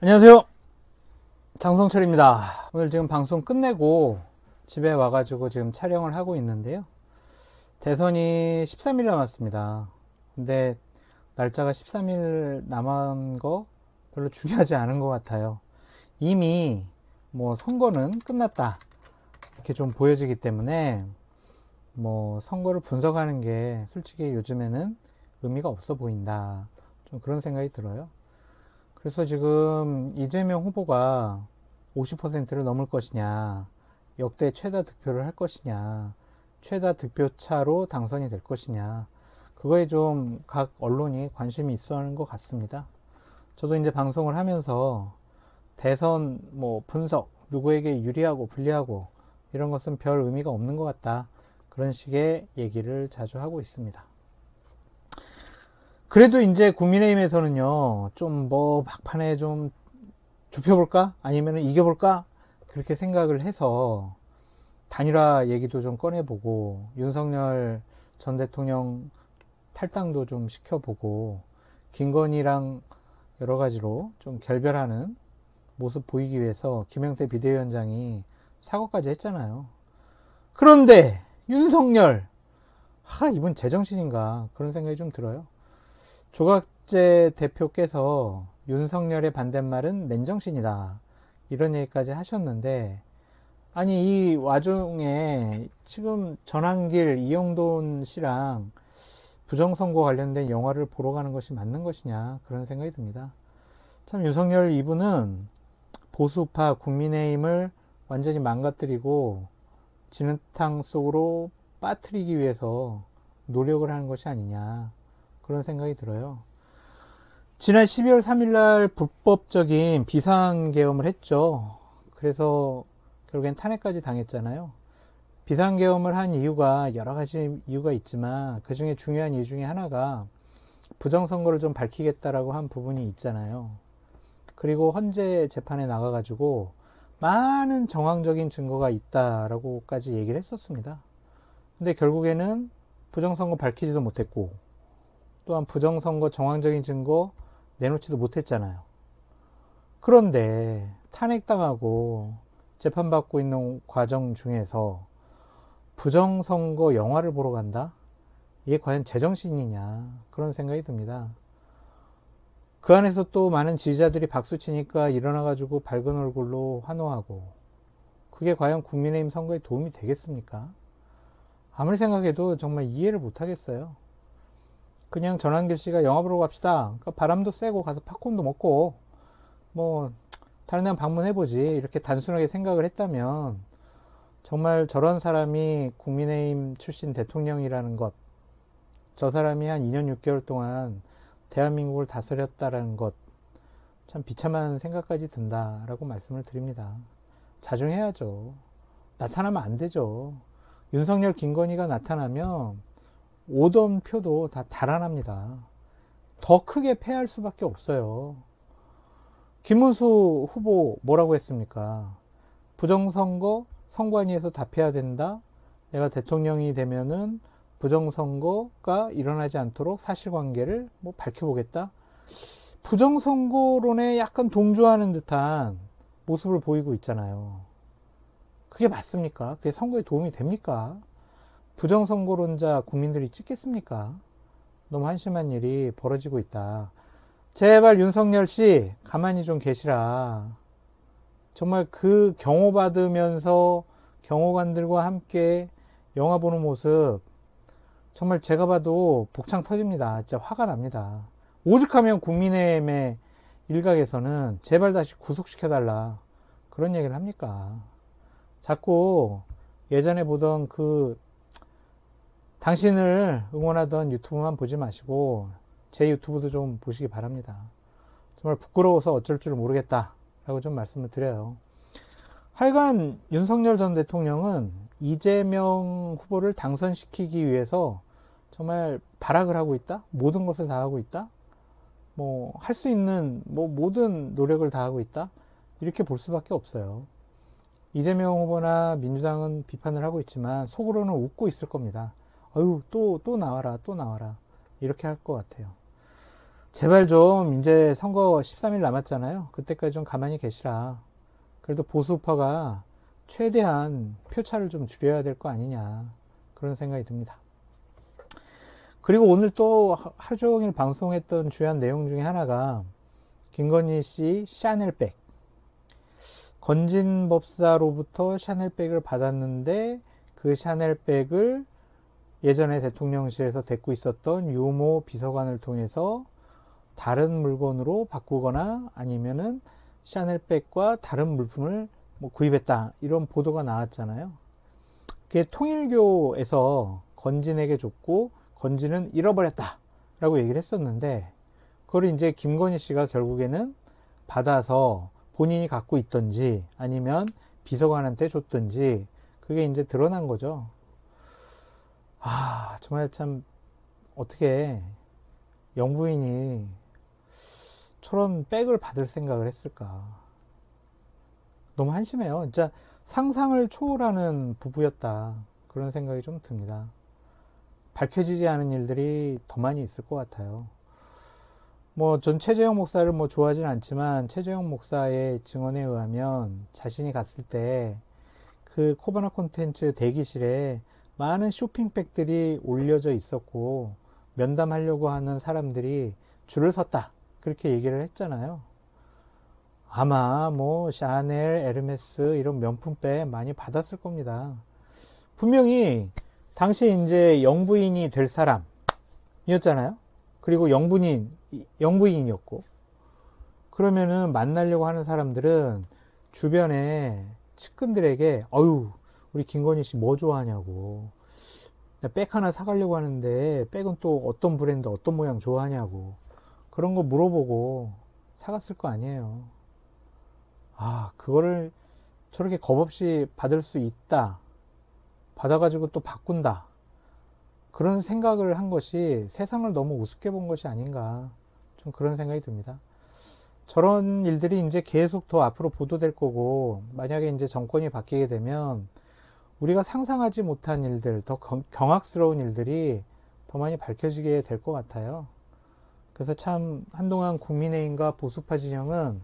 안녕하세요. 장성철입니다. 오늘 지금 방송 끝내고 집에 와가지고 지금 촬영을 하고 있는데요. 대선이 13일 남았습니다. 근데 날짜가 13일 남은 거 별로 중요하지 않은 것 같아요. 이미 뭐 선거는 끝났다, 이렇게 좀 보여지기 때문에 뭐 선거를 분석하는 게 솔직히 요즘에는 의미가 없어 보인다, 좀 그런 생각이 들어요. 그래서 지금 이재명 후보가 50%를 넘을 것이냐, 역대 최다 득표를 할 것이냐, 최다 득표 차로 당선이 될 것이냐, 그거에 좀 각 언론이 관심이 있어 하는 것 같습니다. 저도 이제 방송을 하면서 대선 뭐 분석, 누구에게 유리하고 불리하고 이런 것은 별 의미가 없는 것 같다, 그런 식의 얘기를 자주 하고 있습니다. 그래도 이제 국민의힘에서는요, 좀 뭐 막판에 좀 좁혀볼까? 아니면 이겨볼까? 그렇게 생각을 해서 단일화 얘기도 좀 꺼내보고, 윤석열 전 대통령 탈당도 좀 시켜보고, 김건희랑 여러 가지로 좀 결별하는 모습 보이기 위해서 김영태 비대위원장이 사과까지 했잖아요. 그런데 윤석열, 이분 제정신인가, 그런 생각이 좀 들어요. 조갑재 대표께서 윤석열의 반대말은 맨정신이다, 이런 얘기까지 하셨는데, 아니 이 와중에 지금 전한길, 이영돈 씨랑 부정선거 관련된 영화를 보러 가는 것이 맞는 것이냐, 그런 생각이 듭니다. 참 윤석열 이분은 보수파 국민의힘을 완전히 망가뜨리고 진흙탕 속으로 빠뜨리기 위해서 노력을 하는 것이 아니냐, 그런 생각이 들어요. 지난 12월 3일 날 불법적인 비상계엄을 했죠. 그래서 결국엔 탄핵까지 당했잖아요. 비상계엄을 한 이유가 여러 가지 이유가 있지만, 그 중에 중요한 이유 중에 하나가 부정선거를 좀 밝히겠다라고 한 부분이 있잖아요. 그리고 헌재 재판에 나가가지고 많은 정황적인 증거가 있다라고까지 얘기를 했었습니다. 근데 결국에는 부정선거 밝히지도 못했고, 또한 부정선거 정황적인 증거 내놓지도 못했잖아요. 그런데 탄핵당하고 재판받고 있는 과정 중에서 부정선거 영화를 보러 간다? 이게 과연 제정신이냐, 그런 생각이 듭니다. 그 안에서 또 많은 지지자들이 박수치니까 일어나가지고 밝은 얼굴로 환호하고, 그게 과연 국민의힘 선거에 도움이 되겠습니까? 아무리 생각해도 정말 이해를 못하겠어요. 그냥 전한길 씨가 영화 보러 갑시다, 그러니까 바람도 쐬고 가서 팝콘도 먹고 뭐 다른 데 방문해보지, 이렇게 단순하게 생각을 했다면, 정말 저런 사람이 국민의힘 출신 대통령이라는 것, 저 사람이 한 2년 6개월 동안 대한민국을 다스렸다라는 것, 참 비참한 생각까지 든다라고 말씀을 드립니다. 자중해야죠. 나타나면 안 되죠. 윤석열, 김건희가 나타나면 오던 표도 다 달아납니다. 더 크게 패할 수밖에 없어요. 김문수 후보 뭐라고 했습니까? 부정선거 선관위에서 답해야 된다. 내가 대통령이 되면은 부정선거가 일어나지 않도록 사실관계를 뭐 밝혀보겠다. 부정선거론에 약간 동조하는 듯한 모습을 보이고 있잖아요. 그게 맞습니까? 그게 선거에 도움이 됩니까? 부정선거론자 국민들이 찍겠습니까? 너무 한심한 일이 벌어지고 있다. 제발 윤석열 씨 가만히 좀 계시라. 정말 그 경호받으면서 경호관들과 함께 영화 보는 모습, 정말 제가 봐도 복창 터집니다. 진짜 화가 납니다. 오죽하면 국민의힘의 일각에서는 제발 다시 구속시켜달라, 그런 얘기를 합니까? 자꾸 예전에 보던 그 당신을 응원하던 유튜브만 보지 마시고 제 유튜브도 좀 보시기 바랍니다. 정말 부끄러워서 어쩔 줄 모르겠다라고 좀 말씀을 드려요. 하여간 윤석열 전 대통령은 이재명 후보를 당선시키기 위해서 정말 발악을 하고 있다? 모든 것을 다 하고 있다? 뭐 할 수 있는 뭐 모든 노력을 다 하고 있다? 이렇게 볼 수밖에 없어요. 이재명 후보나 민주당은 비판을 하고 있지만 속으로는 웃고 있을 겁니다. 또 나와라, 또 나와라, 이렇게 할 것 같아요. 제발 좀 이제 선거 13일 남았잖아요. 그때까지 좀 가만히 계시라. 그래도 보수파가 최대한 표차를 좀 줄여야 될 거 아니냐. 그런 생각이 듭니다. 그리고 오늘 또 하루 종일 방송했던 주요한 내용 중에 하나가 김건희 씨 샤넬백. 건진법사로부터 샤넬백을 받았는데 그 샤넬백을 예전에 대통령실에서 데리고 있었던 유모 비서관을 통해서 다른 물건으로 바꾸거나 아니면은 샤넬백과 다른 물품을 뭐 구입했다. 이런 보도가 나왔잖아요. 그게 통일교에서 건진에게 줬고 건진은 잃어버렸다. 라고 얘기를 했었는데 그걸 이제 김건희 씨가 결국에는 받아서 본인이 갖고 있던지 아니면 비서관한테 줬던지 그게 이제 드러난 거죠. 아, 정말 참 어떻게 영부인이 저런 백을 받을 생각을 했을까. 너무 한심해요. 진짜 상상을 초월하는 부부였다. 그런 생각이 좀 듭니다. 밝혀지지 않은 일들이 더 많이 있을 것 같아요. 뭐, 전 최재형 목사를 뭐 좋아하진 않지만, 최재형 목사의 증언에 의하면 자신이 갔을 때 그 코바나 콘텐츠 대기실에 많은 쇼핑백들이 올려져 있었고, 면담하려고 하는 사람들이 줄을 섰다. 그렇게 얘기를 했잖아요. 아마 뭐, 샤넬, 에르메스 이런 명품백 많이 받았을 겁니다. 분명히 당시 이제 영부인이 될 사람이었잖아요. 그리고 영부인이었고. 그러면은 만나려고 하는 사람들은 주변에 측근들에게, 어유, 우리 김건희 씨 뭐 좋아하냐고. 백 하나 사가려고 하는데, 백은 또 어떤 브랜드, 어떤 모양 좋아하냐고. 그런 거 물어보고 사갔을 거 아니에요. 아, 그거를 저렇게 겁 없이 받을 수 있다. 받아가지고 또 바꾼다. 그런 생각을 한 것이 세상을 너무 우습게 본 것이 아닌가. 좀 그런 생각이 듭니다. 저런 일들이 이제 계속 더 앞으로 보도될 거고, 만약에 이제 정권이 바뀌게 되면 우리가 상상하지 못한 일들, 더 경악스러운 일들이 더 많이 밝혀지게 될 것 같아요. 그래서 참 한동안 국민의힘과 보수파 진영은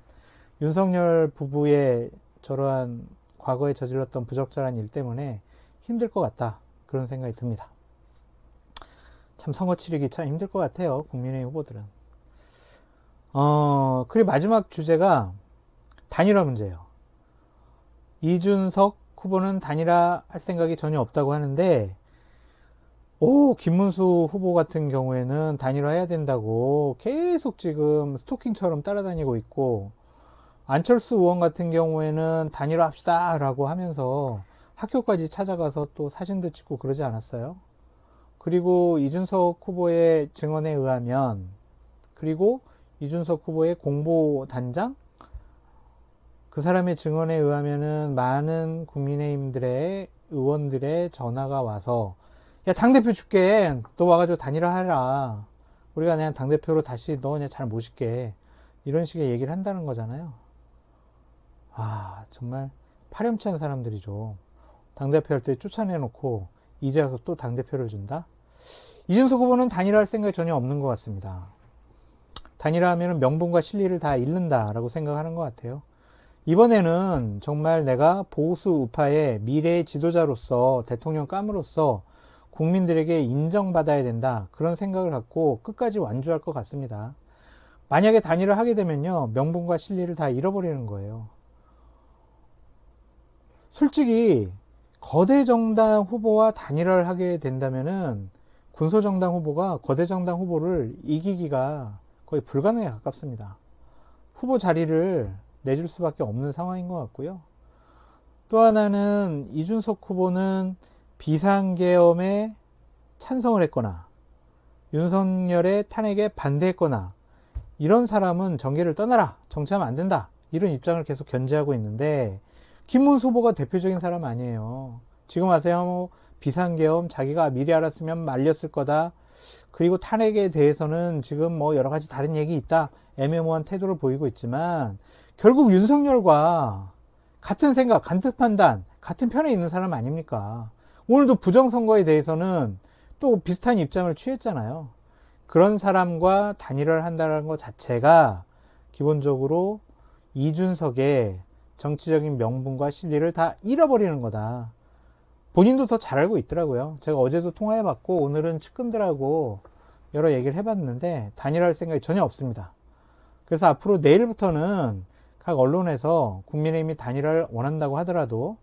윤석열 부부의 저러한 과거에 저질렀던 부적절한 일 때문에 힘들 것 같다. 그런 생각이 듭니다. 참 선거 치르기 참 힘들 것 같아요. 국민의힘 후보들은. 그리고 마지막 주제가 단일화 문제예요. 이준석 후보는 단일화 할 생각이 전혀 없다고 하는데, 김문수 후보 같은 경우에는 단일화 해야 된다고 계속 지금 스토킹처럼 따라다니고 있고, 안철수 의원 같은 경우에는 단일화 합시다 라고 하면서 학교까지 찾아가서 또 사진도 찍고 그러지 않았어요? 그리고 이준석 후보의 증언에 의하면, 그리고 이준석 후보의 공보단장? 그 사람의 증언에 의하면은 많은 국민의힘들의 의원들의 전화가 와서, 야, 당대표 줄게. 너 와가지고 단일화 하라. 우리가 그냥 당대표로 다시 너 그냥 잘 모실게. 이런 식의 얘기를 한다는 거잖아요. 아, 정말 파렴치한 사람들이죠. 당대표 할 때 쫓아내놓고 이제 와서 또 당대표를 준다? 이준석 후보는 단일화 할 생각이 전혀 없는 것 같습니다. 단일화 하면 명분과 실리를 다 잃는다라고 생각하는 것 같아요. 이번에는 정말 내가 보수 우파의 미래의 지도자로서 대통령감으로서 국민들에게 인정받아야 된다. 그런 생각을 갖고 끝까지 완주할 것 같습니다. 만약에 단일화 하게 되면요. 명분과 실리를 다 잃어버리는 거예요. 솔직히 거대 정당 후보와 단일화를 하게 된다면은 군소정당 후보가 거대 정당 후보를 이기기가 거의 불가능에 가깝습니다. 후보 자리를 내줄 수밖에 없는 상황인 것 같고요. 또 하나는 이준석 후보는 비상계엄에 찬성을 했거나 윤석열의 탄핵에 반대했거나 이런 사람은 정계를 떠나라. 정치하면 안 된다. 이런 입장을 계속 견지하고 있는데 김문수 후보가 대표적인 사람 아니에요. 지금 아세요? 뭐 비상계엄 자기가 미리 알았으면 말렸을 거다. 그리고 탄핵에 대해서는 지금 뭐 여러 가지 다른 얘기 있다. 애매모호한 태도를 보이고 있지만 결국 윤석열과 같은 생각, 같은 판단, 같은 편에 있는 사람 아닙니까? 오늘도 부정선거에 대해서는 또 비슷한 입장을 취했잖아요. 그런 사람과 단일화를 한다는 것 자체가 기본적으로 이준석의 정치적인 명분과 실리를 다 잃어버리는 거다. 본인도 더 잘 알고 있더라고요. 제가 어제도 통화해봤고 오늘은 측근들하고 여러 얘기를 해봤는데 단일화할 생각이 전혀 없습니다. 그래서 앞으로 내일부터는 각 언론에서 국민의힘이 단일화를 원한다고 하더라도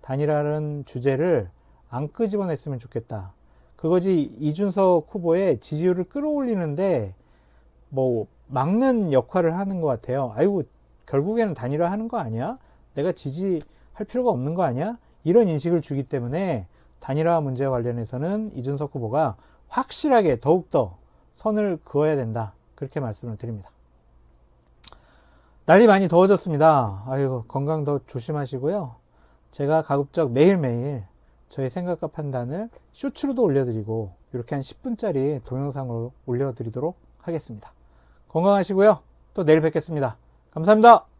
단일화라는 주제를 안 끄집어냈으면 좋겠다. 그거지 이준석 후보의 지지율을 끌어올리는데 뭐 막는 역할을 하는 것 같아요. 아이고 결국에는 단일화 하는 거 아니야? 내가 지지할 필요가 없는 거 아니야? 이런 인식을 주기 때문에 단일화 문제와 관련해서는 이준석 후보가 확실하게 더욱더 선을 그어야 된다. 그렇게 말씀을 드립니다. 날이 많이 더워졌습니다. 아이고 건강 더 조심하시고요. 제가 가급적 매일매일 저의 생각과 판단을 쇼츠로도 올려드리고 이렇게 한 10분짜리 동영상으로 올려드리도록 하겠습니다. 건강하시고요. 또 내일 뵙겠습니다. 감사합니다.